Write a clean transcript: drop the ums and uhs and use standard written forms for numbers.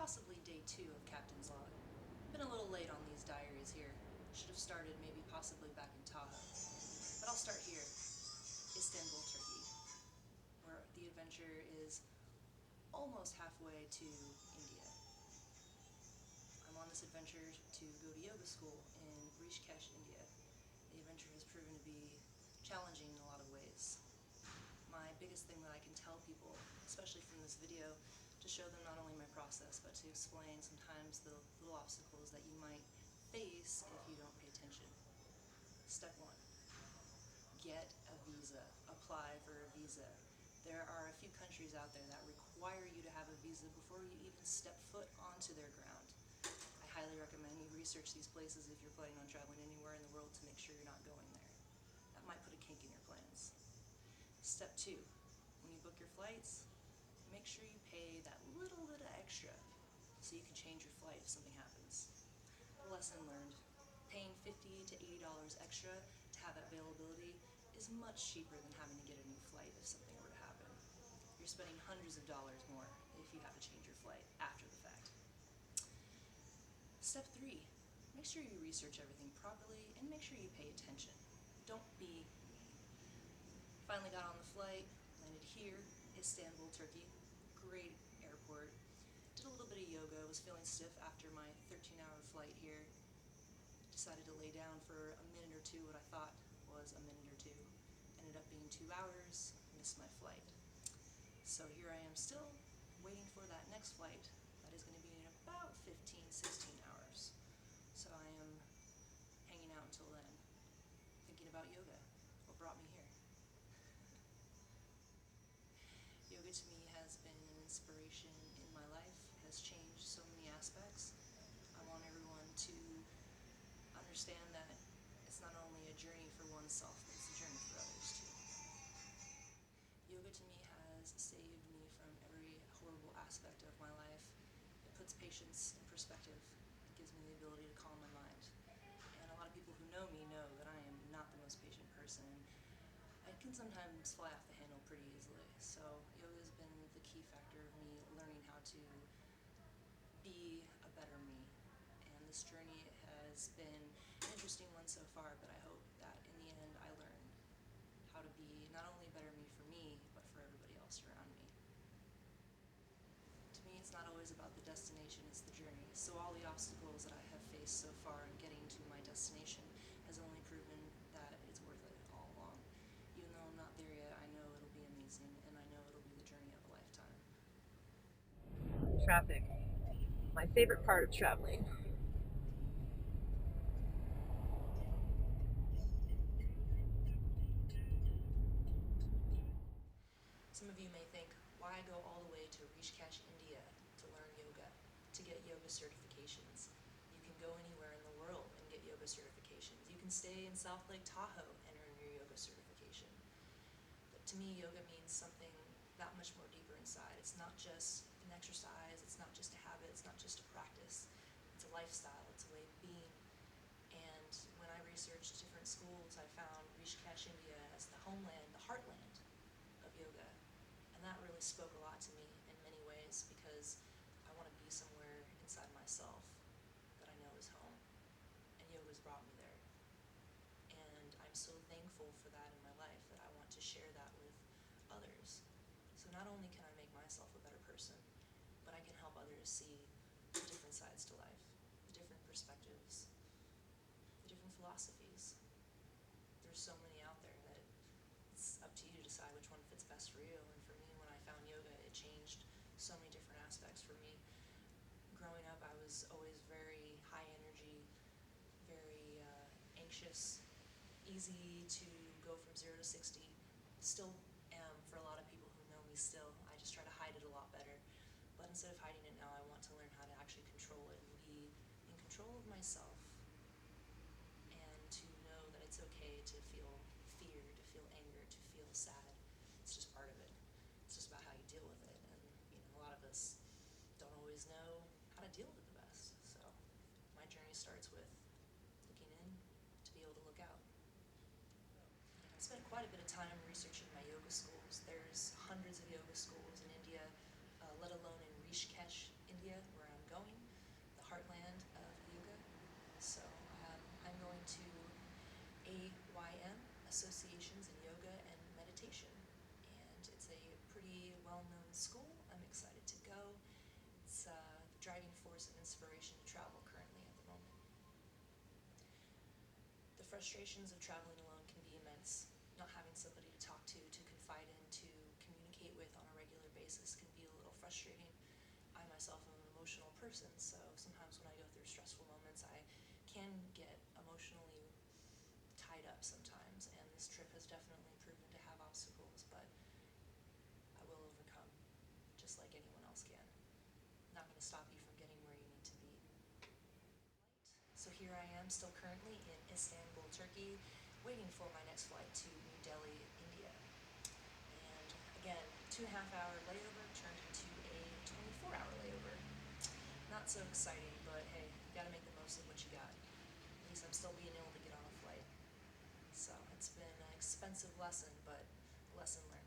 possibly day 2 of Captain's Log. Been a little late on these diaries here. Should have started maybe possibly back in Tahoe. But I'll start here, Istanbul, Turkey, where the adventure is almost halfway to India. I'm on this adventure to go to yoga school in Rishikesh, India. The adventure has proven to be challenging in a lot of ways. My biggest thing that I can tell people, especially from this video, to show them not only my process, but to explain sometimes the little obstacles that you might face if you don't pay attention. Step 1. Get a visa. Apply for a visa. There are a few countries out there that require you to have a visa before you even step foot onto their ground. I highly recommend you research these places if you're planning on traveling anywhere in the world to make sure you're not going there. That might put a kink in your plans. Step 2. When you book your flights, make sure you pay that little bit of extra so you can change your flight if something happens. Lesson learned. Paying $50 to $80 extra to have availability is much cheaper than having to get a new flight if something were to happen. You're spending hundreds of dollars more if you have to change your flight after the fact. Step 3. Make sure you research everything properly and make sure you pay attention. Don't be mean. Finally got on the flight, landed here, Istanbul, Turkey. Great airport. Did a little bit of yoga, was feeling stiff after my 13-hour flight here. Decided to lay down for a minute or two, what I thought was a minute or two. Ended up being 2 hours, missed my flight. So here I am still waiting for that next flight that is going to be in about 15, 16 hours. So I am hanging out until then, thinking about yoga, what brought me here. Yoga to me has been an inspiration in my life, has changed so many aspects. I want everyone to understand that it's not only a journey for oneself, but it's a journey for others too. Yoga to me has saved me from every horrible aspect of my life. It puts patience in perspective. It gives me the ability to calm my mind. And a lot of people who know me know that I am not the most patient person. I can sometimes fly off the handle pretty easily. So yoga has been the key factor of me learning how to be a better me. And this journey has been an interesting one so far, but I hope that in the end I learn how to be not only a better me for me, but for everybody else around me. To me, it's not always about the destination, it's the journey. So all the obstacles that I have faced so far in getting to my destination has only proven that it's worth it all along. Even though I'm not there yet, I know it'll be amazing, and I know it'll be the journey of a lifetime. Traffic. My favorite part of traveling. Some of you may think, why go all the way to Rishikesh, India to learn yoga, to get yoga certifications? You can go anywhere in the world and get yoga certifications. You can stay in South Lake Tahoe and earn your yoga certification. But to me, yoga means something that much more deeper inside. It's not just an exercise, it's not just a habit, it's not just a practice. It's a lifestyle, it's a way of being. And when I researched different schools, I found Rishikesh, India as the homeland, the heartland of yoga. And that really spoke a lot to me in many ways because I want to be somewhere inside myself that I know is home. And yoga's brought me there. And I'm so thankful for that in my life that I want to share that with others. So not only can I make myself a better person, but I can help others see the different sides to life, the different perspectives, the different philosophies. There's so many out there that it's up to you to decide which one fits best for you. And for me, when I found yoga, it changed so many different aspects for me. Growing up, I was always very high energy, very anxious, easy to go from 0 to 60. Still am for a lot of people who know me still. I just try to hide it a lot better. But instead of hiding it now, I want to learn how to actually control it and be in control of myself. And to know that it's okay to feel fear, to feel anger, to feel sad. It's just part of it. It's just about how you deal with it. And a lot of us don't always know how to deal with it the best. So my journey starts with looking in to be able to look out. I spent quite a bit of time researching my yoga schools. There's hundreds of yoga schools in India, let alone in Rishikesh, India, where I'm heartland of yoga. So I'm going to AYM, Associations in Yoga and Meditation, and it's a pretty well-known school. I'm excited to go. It's the driving force and inspiration to travel currently at the moment. The frustrations of traveling alone can be immense. Not having somebody to talk to confide in, to communicate with on a regular basis can be a little frustrating. I myself am an emotional person, so sometimes when I go through stressful moments, I can get emotionally tied up sometimes, and this trip has definitely proven to have obstacles, but I will overcome, just like anyone else can. I'm not going to stop you from getting where you need to be. So here I am, still currently in Istanbul, Turkey, waiting for my next flight to New Delhi, India. And again, 2.5-hour layover turned into a 24-hour layover. Not so exciting, but hey, you gotta make the most of what you got. At least I'm still being able to get on a flight. So it's been an expensive lesson, but a lesson learned.